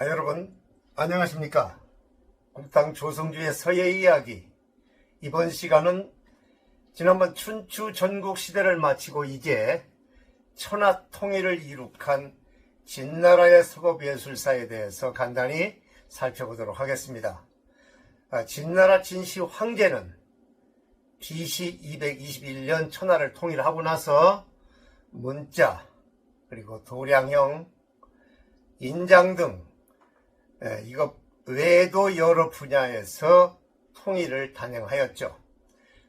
여러분 안녕하십니까. 국당 조성주의 서예 이야기, 이번 시간은 지난번 춘추 전국시대를 마치고 이제 천하통일을 이룩한 진나라의 서법예술사에 대해서 간단히 살펴보도록 하겠습니다. 진나라 진시 황제는 BC 221년 천하를 통일하고 나서 문자, 그리고 도량형, 인장 등 이것 외에도 여러 분야에서 통일을 단행하였죠.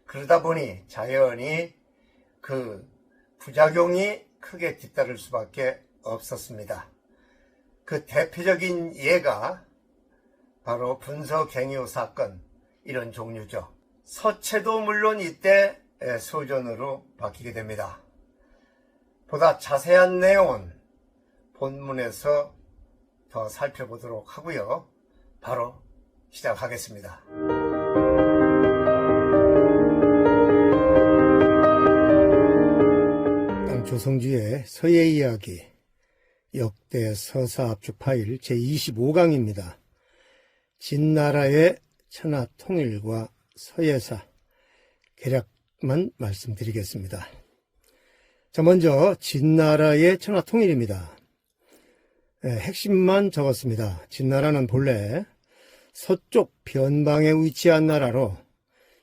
그러다 보니 자연히 그 부작용이 크게 뒤따를 수밖에 없었습니다. 그 대표적인 예가 바로 분서갱유 사건, 이런 종류죠. 서체도 물론 이때 소전으로 바뀌게 됩니다. 보다 자세한 내용은 본문에서 더 살펴보도록 하고요. 바로 시작하겠습니다. 조성주의 서예 이야기, 역대 서사 압축 파일 제25강입니다. 진나라의 천하 통일과 서예사, 개략만 말씀드리겠습니다. 자, 먼저 진나라의 천하 통일입니다. 핵심만 적었습니다. 진나라는 본래 서쪽 변방에 위치한 나라로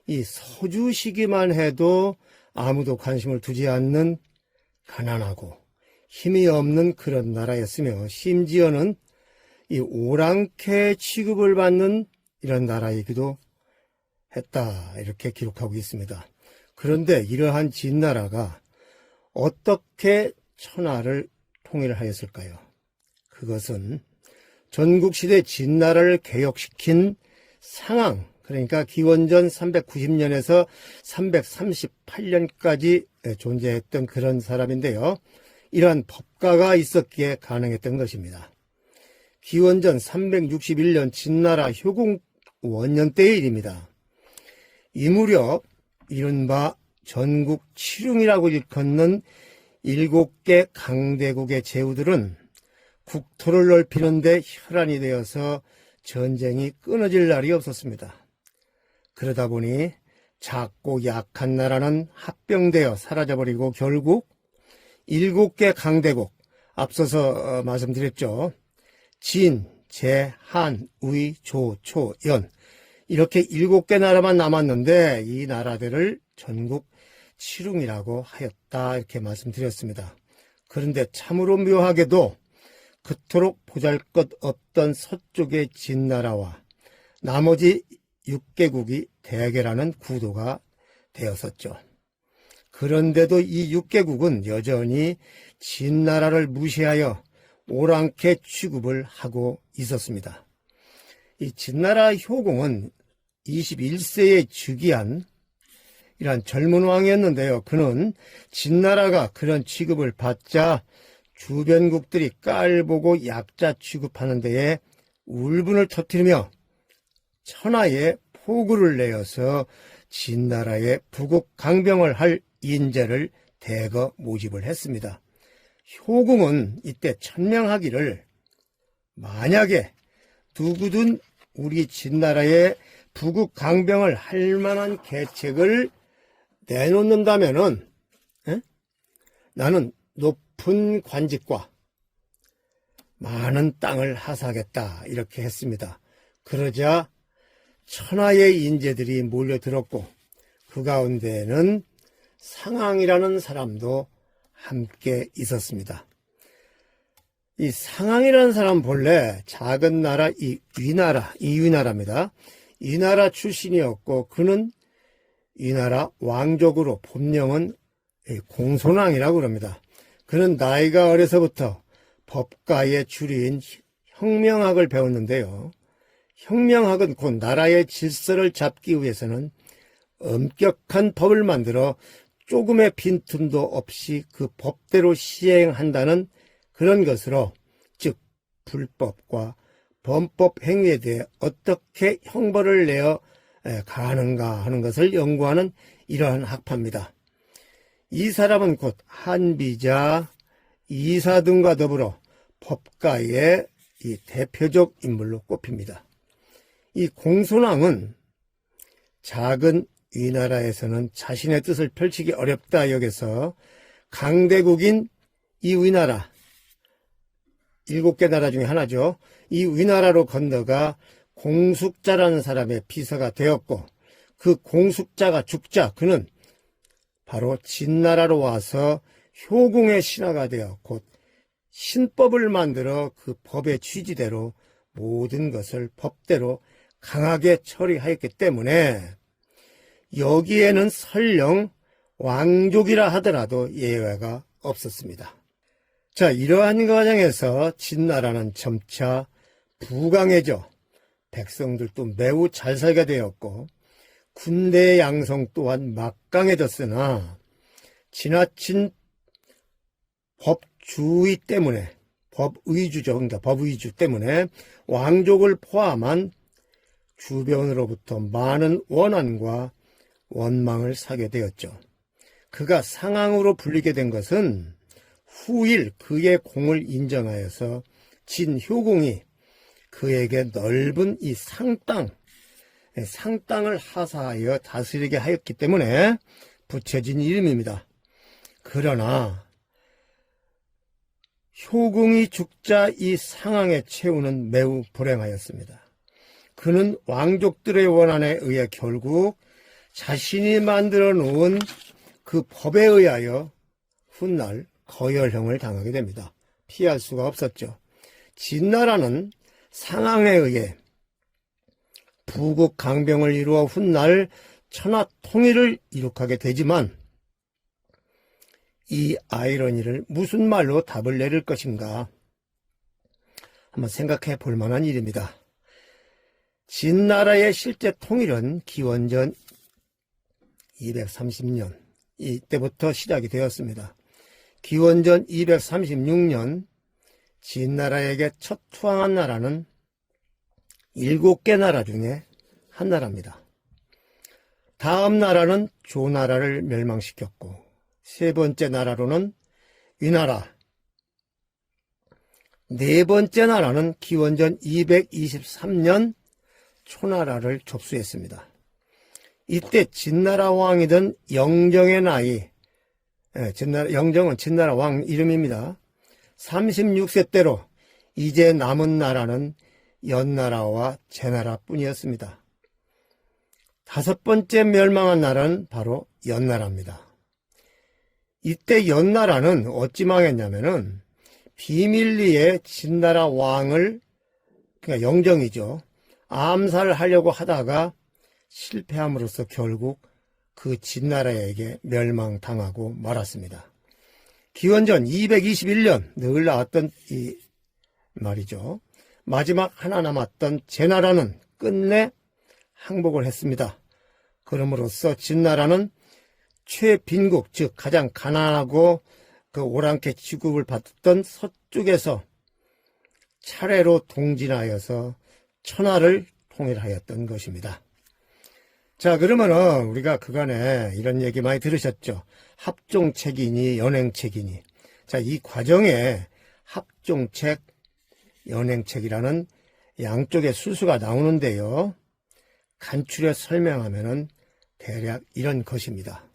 이 서주시기만 해도 아무도 관심을 두지 않는 가난하고 힘이 없는 그런 나라였으며, 심지어는 이 오랑캐 취급을 받는 이런 나라이기도 했다, 이렇게 기록하고 있습니다. 그런데 이러한 진나라가 어떻게 천하를 통일하였을까요? 그것은 전국시대 진나라를 개혁시킨 상황, 그러니까 기원전 390년에서 338년까지 존재했던 그런 사람인데요. 이러한 법가가 있었기에 가능했던 것입니다. 기원전 361년 진나라 효공 원년 때의 일입니다. 이 무렵 이른바 전국 칠웅이라고 일컫는 7개 강대국의 제후들은 국토를 넓히는 데 혈안이 되어서 전쟁이 끊어질 날이 없었습니다. 그러다 보니 작고 약한 나라는 합병되어 사라져버리고 결국 7개 강대국, 앞서서 말씀드렸죠. 진, 제, 한, 의, 조, 초, 연, 이렇게 7개 나라만 남았는데 이 나라들을 전국 칠웅이라고 하였다, 이렇게 말씀드렸습니다. 그런데 참으로 묘하게도 그토록 보잘것없던 서쪽의 진나라와 나머지 6개국이 대결하는 구도가 되었었죠. 그런데도 이 6개국은 여전히 진나라를 무시하여 오랑캐 취급을 하고 있었습니다. 이 진나라 효공은 21세에 즉위한 이러한 젊은 왕이었는데요. 그는 진나라가 그런 취급을 받자 주변국들이 깔보고 약자 취급하는 데에 울분을 터뜨리며 천하에 포구를 내어서 진나라의 부국 강병을 할 인재를 대거 모집을 했습니다. 효궁은 이때 천명하기를, 만약에 누구든 우리 진나라의 부국 강병을 할 만한 계책을 내놓는다면은 나는 높은 관직과 많은 땅을 하사하겠다, 이렇게 했습니다. 그러자 천하의 인재들이 몰려들었고 그 가운데에는 상황이라는 사람도 함께 있었습니다. 이 상황이라는 사람은 본래 작은 나라 이위나라입니다. 이 나라 출신이었고 그는 이 나라 왕족으로 본명은 공손왕이라고 그럽니다. 그는 나이가 어려서부터 법가의 주류인 형명학을 배웠는데요. 형명학은 곧 나라의 질서를 잡기 위해서는 엄격한 법을 만들어 조금의 빈틈도 없이 그 법대로 시행한다는 그런 것으로, 즉 불법과 범법 행위에 대해 어떻게 형벌을 내어 가하는가 하는 것을 연구하는 이러한 학파입니다. 이 사람은 곧 한비자, 이사 등과 더불어 법가의 이 대표적 인물로 꼽힙니다. 이 공손왕은 작은 위나라에서는 자신의 뜻을 펼치기 어렵다 여겨서 강대국인 이 위나라, 7개 나라 중에 하나죠. 이 위나라로 건너가 공숙자라는 사람의 비서가 되었고, 그 공숙자가 죽자 그는 바로 진나라로 와서 효궁의 신하가 되어 곧 신법을 만들어 그 법의 취지대로 모든 것을 법대로 강하게 처리하였기 때문에 여기에는 설령 왕족이라 하더라도 예외가 없었습니다. 자, 이러한 과정에서 진나라는 점차 부강해져 백성들도 매우 잘 살게 되었고 군대 양성 또한 막강해졌으나 지나친 법주의 때문에 법의주죠. 그러니까 법의주 때문에 왕족을 포함한 주변으로부터 많은 원한과 원망을 사게 되었죠. 그가 상왕으로 불리게 된 것은 후일 그의 공을 인정하여서 진효공이 그에게 넓은 이 상땅을 하사하여 다스리게 하였기 때문에 붙여진 이름입니다. 그러나 효공이 죽자 이 상황의 최후는 매우 불행하였습니다. 그는 왕족들의 원한에 의해 결국 자신이 만들어 놓은 그 법에 의하여 훗날 거열형을 당하게 됩니다. 피할 수가 없었죠. 진나라는 상황에 의해 부국 강병을 이루어 훗날 천하 통일을 이룩하게 되지만 이 아이러니를 무슨 말로 답을 내릴 것인가 한번 생각해 볼 만한 일입니다. 진나라의 실제 통일은 기원전 230년 이때부터 시작이 되었습니다. 기원전 236년 진나라에게 첫 투항한 나라는 7개 나라 중에 한 나라입니다. 다음 나라는 조나라를 멸망시켰고 세 번째 나라로는 위나라, 네 번째 나라는 기원전 223년 초나라를 접수했습니다. 이때 진나라 왕이던 영정의 나이, 영정은 진나라 왕 이름입니다. 36세 때로 이제 남은 나라는 연나라와 제나라 뿐이었습니다. 다섯 번째 멸망한 나라는 바로 연나라입니다. 이때 연나라는 어찌 망했냐면은 비밀리에 진나라 왕을, 그러니까 영정이죠, 암살하려고 하다가 실패함으로써 결국 그 진나라에게 멸망당하고 말았습니다. 기원전 221년 늘 나왔던 이 말이죠. 마지막 하나 남았던 제나라는 끝내 항복을 했습니다. 그럼으로써 진나라는 최빈국, 즉 가장 가난하고 그 오랑캐 취급을 받던 서쪽에서 차례로 동진하여서 천하를 통일하였던 것입니다. 자, 그러면은 우리가 그간에 이런 얘기 많이 들으셨죠. 합종책이니 연행책이니. 자, 이 과정에 합종책, 연행책이라는 양쪽의 순수가 나오는데요. 간추려 설명하면은 대략 이런 것입니다.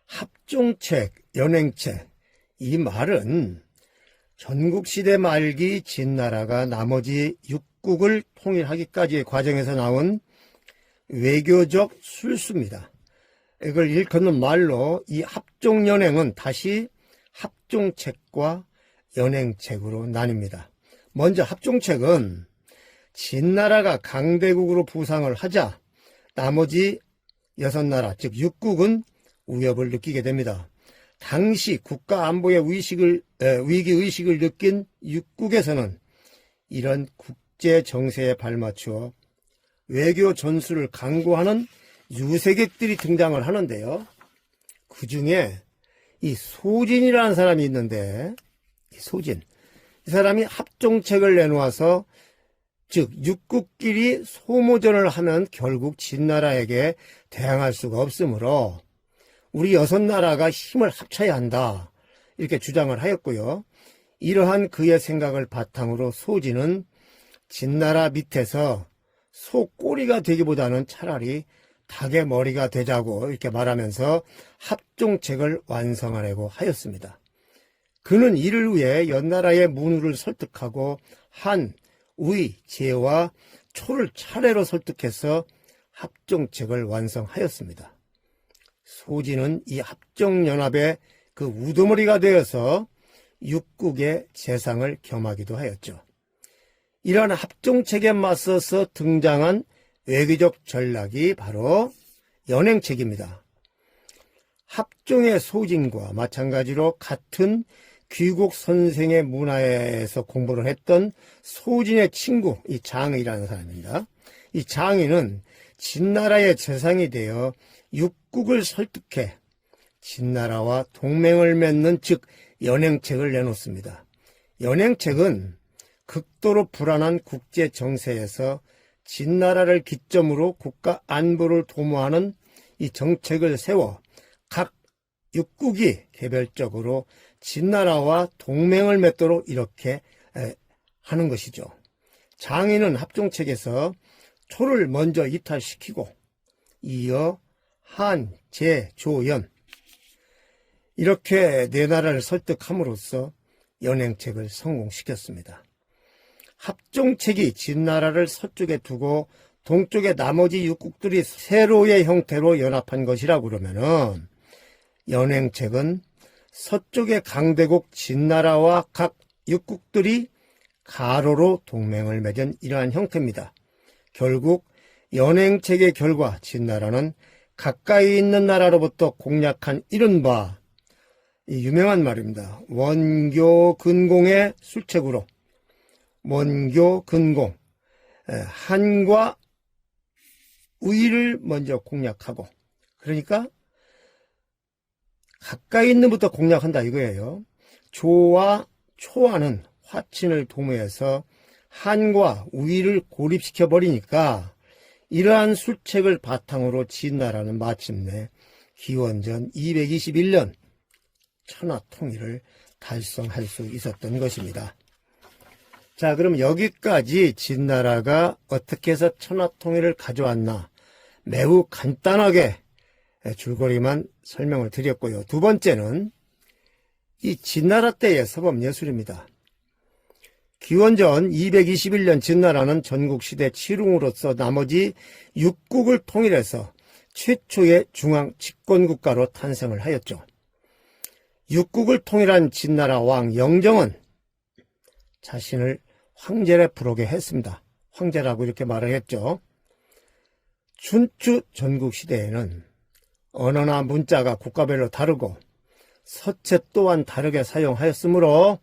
합종책, 연행책, 이 말은 전국시대 말기 진나라가 나머지 6국을 통일하기까지의 과정에서 나온 외교적 술수입니다. 이걸 일컫는 말로 이 합종연행은 다시 합종책과 연행책으로 나뉩니다. 먼저 합종책은 진나라가 강대국으로 부상을 하자 나머지 6나라, 즉 6국은 위협을 느끼게 됩니다. 당시 국가안보의 위기의식을 느낀 6국에서는 이런 국제정세에 발맞추어 외교 전술을 강구하는 유색객들이 등장을 하는데요. 그 중에 이 소진이라는 사람이 있는데, 이 사람이 합종책을 내놓아서, 즉 육국끼리 소모전을 하면 결국 진나라에게 대항할 수가 없으므로 우리 6나라가 힘을 합쳐야 한다, 이렇게 주장을 하였고요. 이러한 그의 생각을 바탕으로 소진은 진나라 밑에서 소 꼬리가 되기보다는 차라리 닭의 머리가 되자고 이렇게 말하면서 합종책을 완성하려고 하였습니다. 그는 이를 위해 연나라의 문우를 설득하고 한, 의, 제와 초를 차례로 설득해서 합종책을 완성하였습니다. 소진은 이 합종연합의 그 우두머리가 되어서 육국의 재상을 겸하기도 하였죠. 이러한 합종책에 맞서서 등장한 외교적 전략이 바로 연행책입니다. 합종의 소진과 마찬가지로 같은 귀국 선생의 문화에서 공부를 했던 소진의 친구, 이 장의라는 사람입니다. 이 장의는 진나라의 재상이 되어 육국을 설득해 진나라와 동맹을 맺는 즉 연행책을 내놓습니다. 연행책은 극도로 불안한 국제 정세에서 진나라를 기점으로 국가 안보를 도모하는 이 정책을 세워 각 육국이 개별적으로 진나라와 동맹을 맺도록 이렇게 하는 것이죠. 장의는 합종책에서 초를 먼저 이탈시키고 이어 한, 제, 조, 연 이렇게 네 나라를 설득함으로써 연행책을 성공시켰습니다. 합종책이 진나라를 서쪽에 두고 동쪽의 나머지 육국들이 세로의 형태로 연합한 것이라고 그러면은 연행책은 서쪽의 강대국 진나라와 각 육국들이 가로로 동맹을 맺은 이러한 형태입니다. 결국 연행책의 결과 진나라는 가까이 있는 나라로부터 공략한 이른바 이 유명한 말입니다. 원교 근공의 술책으로 원교 근공 한과 우위를 먼저 공략하고 그러니까 가까이 있는 부터 공략한다 이거예요. 조와 초와는 화친을 도모해서 한과 우위를 고립시켜 버리니까 이러한 술책을 바탕으로 진나라는 마침내 기원전 221년 천하 통일을 달성할 수 있었던 것입니다. 자, 그럼 여기까지 진나라가 어떻게 해서 천하 통일을 가져왔나 매우 간단하게 줄거리만 설명을 드렸고요. 두 번째는 이 진나라 때의 서법예술입니다. 기원전 221년 진나라는 전국시대 칠웅으로서 나머지 육국을 통일해서 최초의 중앙 집권국가로 탄생을 하였죠. 육국을 통일한 진나라 왕 영정은 자신을 황제라 부르게 했습니다. 황제라고 이렇게 말을 했죠. 춘추 전국시대에는 언어나 문자가 국가별로 다르고 서체 또한 다르게 사용하였으므로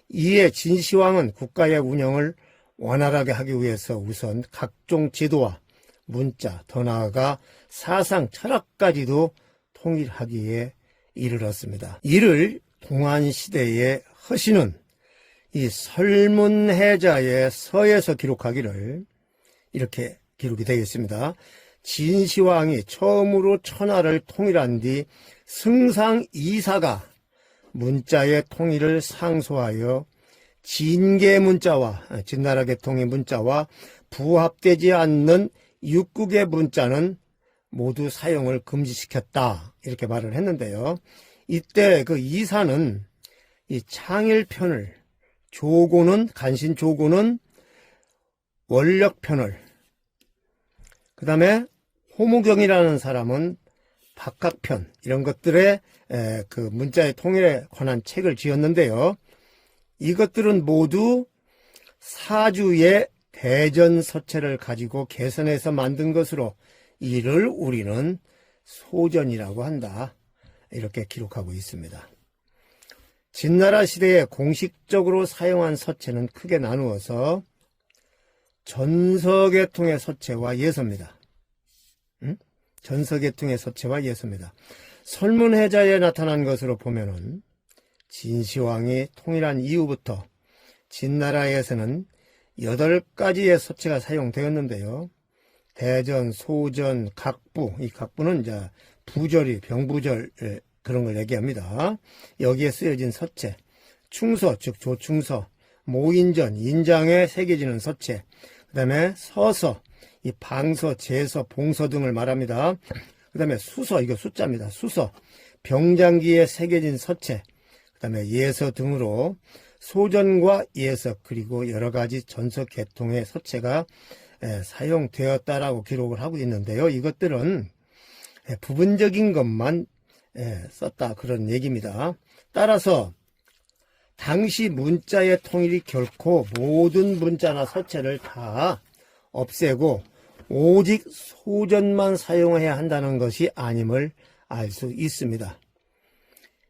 이에 진시황은 국가의 운영을 원활하게 하기 위해서 우선 각종 제도와 문자, 더 나아가 사상, 철학까지도 통일하기에 이르렀습니다. 이를 동안시대의 허신은 이 설문해자의 서에서 기록하기를 이렇게 기록이 되어 있습니다. 진시황이 처음으로 천하를 통일한 뒤 승상 이사가 문자의 통일을 상소하여 진계 문자와 진나라 계통의 문자와 부합되지 않는 육국의 문자는 모두 사용을 금지시켰다 이렇게 말을 했는데요. 이때 그 이사는 이 창일편을 조고는 간신조고는 원력편을 그 다음에 호무경이라는 사람은 박학편 이런 것들의 그 문자의 통일에 관한 책을 지었는데요. 이것들은 모두 사주의 대전서체를 가지고 개선해서 만든 것으로 이를 우리는 소전이라고 한다. 이렇게 기록하고 있습니다. 진나라 시대에 공식적으로 사용한 서체는 크게 나누어서 전서계통의 서체와 예서입니다. 전서계통의 서체와 예서입니다. 설문해자에 나타난 것으로 보면은 진시황이 통일한 이후부터 진나라에서는 8가지의 서체가 사용되었는데요. 대전, 소전, 각부, 이 각부는 이제 부절이 병부절 그런 걸 얘기합니다. 여기에 쓰여진 서체, 충서 즉 조충서, 모인전, 인장에 새겨지는 서체, 그 다음에 서서, 이 방서, 제서, 봉서 등을 말합니다. 그 다음에 수서, 이거 숫자입니다. 수서, 병장기에 새겨진 서체, 그 다음에 예서 등으로 소전과 예서 그리고 여러 가지 전서 계통의 서체가 사용되었다라고 기록을 하고 있는데요. 이것들은 부분적인 것만 썼다 그런 얘기입니다. 따라서 당시 문자의 통일이 결코 모든 문자나 서체를 다 없애고 오직 소전만 사용해야 한다는 것이 아님을 알 수 있습니다.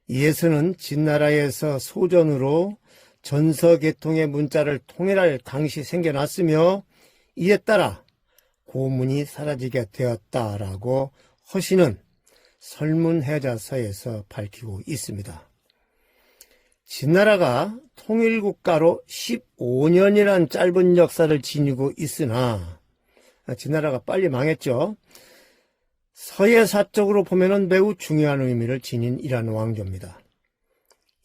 예서는 진나라에서 소전으로 전서 계통의 문자를 통일할 당시 생겨났으며 이에 따라 고문이 사라지게 되었다라고 허신은 설문해자서에서 밝히고 있습니다. 진나라가 통일국가로 15년이란 짧은 역사를 지니고 있으나 진나라가 빨리 망했죠. 서예사적으로 보면 매우 중요한 의미를 지닌 이란 왕조입니다.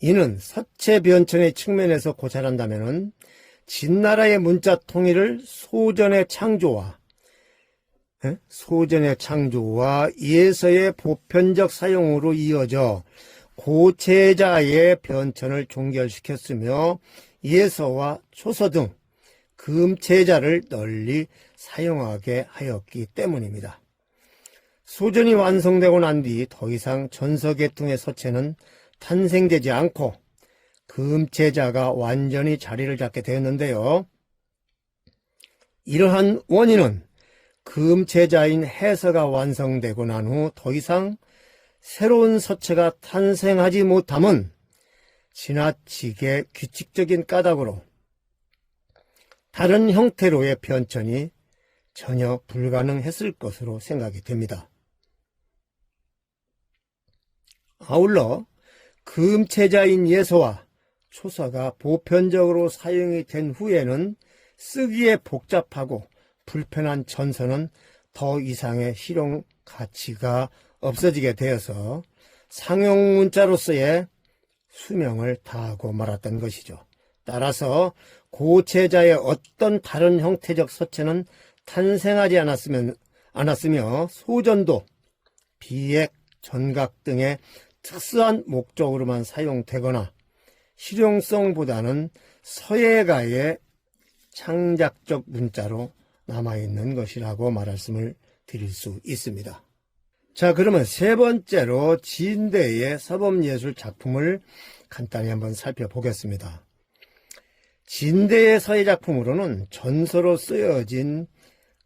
이는 서체 변천의 측면에서 고찰한다면 진나라의 문자 통일을 소전의 창조와 예서의 보편적 사용으로 이어져 고체자의 변천을 종결시켰으며 예서와 초서 등 금체자를 널리 사용하게 하였기 때문입니다. 소전이 완성되고 난 뒤 더 이상 전서계통의 서체는 탄생되지 않고 금체자가 완전히 자리를 잡게 되었는데요. 이러한 원인은 금체자인 해서가 완성되고 난 후 더 이상 새로운 서체가 탄생하지 못함은 지나치게 규칙적인 까닭으로 다른 형태로의 변천이 전혀 불가능했을 것으로 생각이 됩니다. 아울러 금체자인 예서와 초서가 보편적으로 사용이 된 후에는 쓰기에 복잡하고 불편한 전서는 더 이상의 실용 가치가 없어지게 되어서 상용 문자로서의 수명을 다하고 말았던 것이죠. 따라서 고체자의 어떤 다른 형태적 서체는 탄생하지 않았으며 소전도 비액, 전각 등의 특수한 목적으로만 사용되거나 실용성보다는 서예가의 창작적 문자로 남아있는 것이라고 말씀을 드릴 수 있습니다. 자, 그러면 세 번째로 진대의 서범예술 작품을 간단히 한번 살펴보겠습니다. 진대의 서예 작품으로는 전서로 쓰여진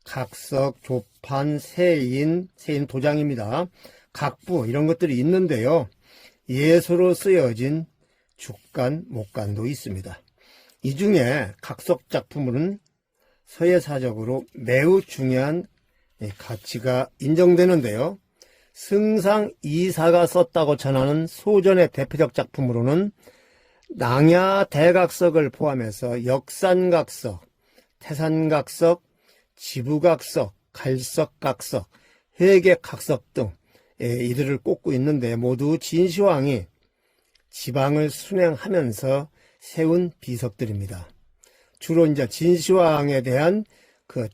각석, 조판, 세인 도장입니다. 각부 이런 것들이 있는데요. 예서로 쓰여진 죽간, 목간도 있습니다. 이 중에 각석 작품은 서예사적으로 매우 중요한 가치가 인정되는데요. 승상 이사가 썼다고 전하는 소전의 대표적 작품으로는 낭야 대각석을 포함해서 역산각석, 태산각석, 지부각석, 갈석각석, 회계각석 등 이들을 꼽고 있는데 모두 진시황이 지방을 순행하면서 세운 비석들입니다. 주로 이제 진시황에 대한 그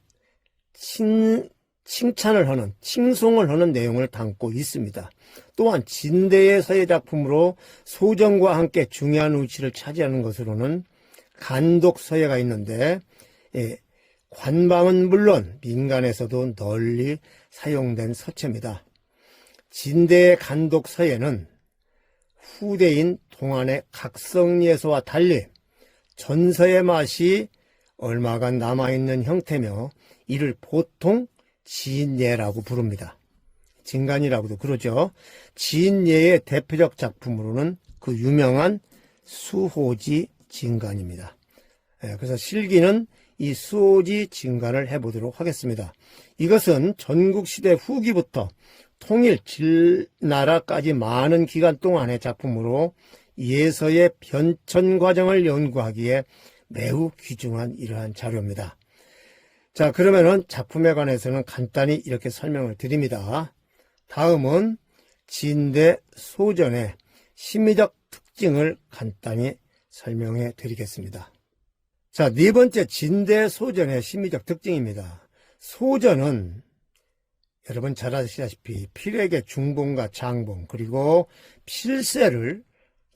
칭찬을 하는, 칭송을 하는 내용을 담고 있습니다. 또한 진대의 서예 작품으로 소전과 함께 중요한 위치를 차지하는 것으로는 간독 서예가 있는데 관방은 물론 민간에서도 널리 사용된 서체입니다. 진대의 간독 서예는 후대인 동안의 각성예서와 달리 전서의 맛이 얼마간 남아있는 형태며 이를 보통 진예라고 부릅니다. 진간이라고도 그러죠. 진예의 대표적 작품으로는 그 유명한 수호지 진간입니다. 그래서 실기는 이 수호지 진간을 해보도록 하겠습니다. 이것은 전국시대 후기부터 통일 진나라까지 많은 기간 동안의 작품으로 예서의 변천 과정을 연구하기에 매우 귀중한 이러한 자료입니다. 자, 그러면은 작품에 관해서는 간단히 이렇게 설명을 드립니다. 다음은 진대 소전의 심미적 특징을 간단히 설명해 드리겠습니다. 자, 네 번째, 진대 소전의 심리적 특징입니다. 소전은 여러분 잘 아시다시피 필액의 중봉과 장봉 그리고 필세를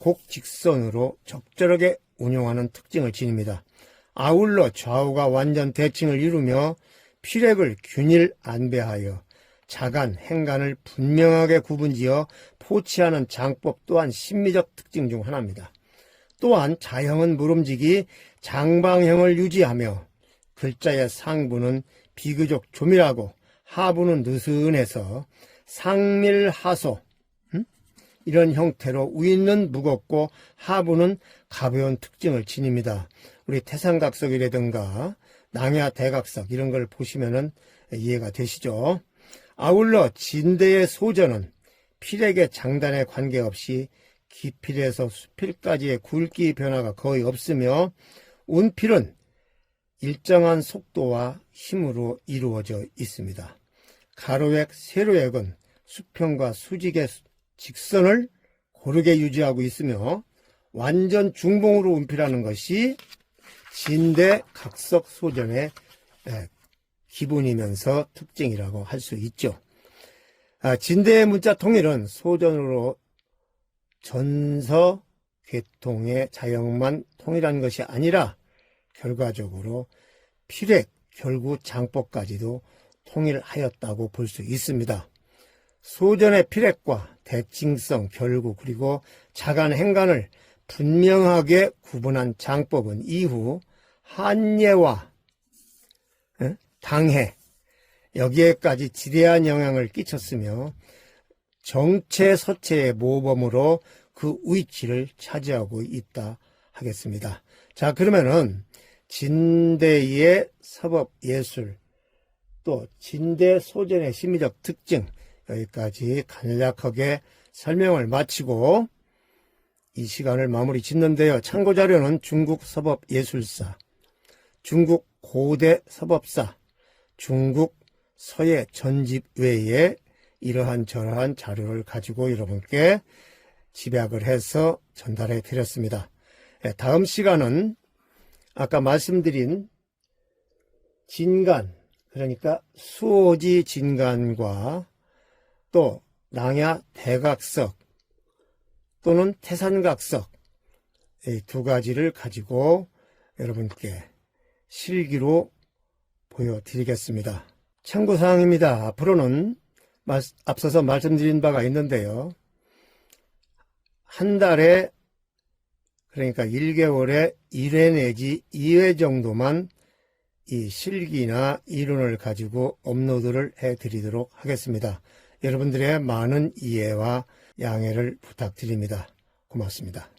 곡직선으로 적절하게 운용하는 특징을 지닙니다. 아울러 좌우가 완전 대칭을 이루며 필액을 균일 안배하여 자간, 행간을 분명하게 구분지어 포치하는 장법 또한 심미적 특징 중 하나입니다. 또한 자형은 물음직이 장방형을 유지하며 글자의 상부는 비교적 조밀하고 하부는 느슨해서 상밀하소 이런 형태로 위는 무겁고 하부는 가벼운 특징을 지닙니다. 우리 태산각석이라든가 낭야 대각석 이런 걸 보시면은 이해가 되시죠? 아울러 진대의 소전은 필액의 장단에 관계없이 기필에서 수필까지의 굵기 변화가 거의 없으며 운필은 일정한 속도와 힘으로 이루어져 있습니다. 가로액, 세로액은 수평과 수직의 직선을 고르게 유지하고 있으며 완전 중봉으로 운필하는 것이 진대 각석 소전의 기본이면서 특징이라고 할 수 있죠. 진대의 문자 통일은 소전으로 전서 계통의 자형만 통일한 것이 아니라 결과적으로 필액, 결구 장법까지도 통일하였다고 볼 수 있습니다. 소전의 필액과 대칭성, 결구 그리고 자간, 행간을 분명하게 구분한 장법은 이후 한예와 당해 여기에까지 지대한 영향을 끼쳤으며 정체 서체의 모범으로 그 위치를 차지하고 있다 하겠습니다. 자, 그러면은 진대의 서법예술 또 진대 소전의 심리적 특징 여기까지 간략하게 설명을 마치고 이 시간을 마무리 짓는데요. 참고자료는 중국 서법예술사, 중국 고대 서법사, 중국 서예 전집 외에 이러한 저러한 자료를 가지고 여러분께 집약을 해서 전달해 드렸습니다. 다음 시간은 아까 말씀드린 진간, 그러니까 수오지 진간과 또 낭야 대각석 또는 태산각석 이 두 가지를 가지고 여러분께 실기로 보여드리겠습니다. 참고사항입니다. 앞으로는 앞서서 말씀드린 바가 있는데요. 한 달에 그러니까 1개월에 1회 내지 2회 정도만 이 실기나 이론을 가지고 업로드를 해드리도록 하겠습니다. 여러분들의 많은 이해와 양해를 부탁드립니다. 고맙습니다.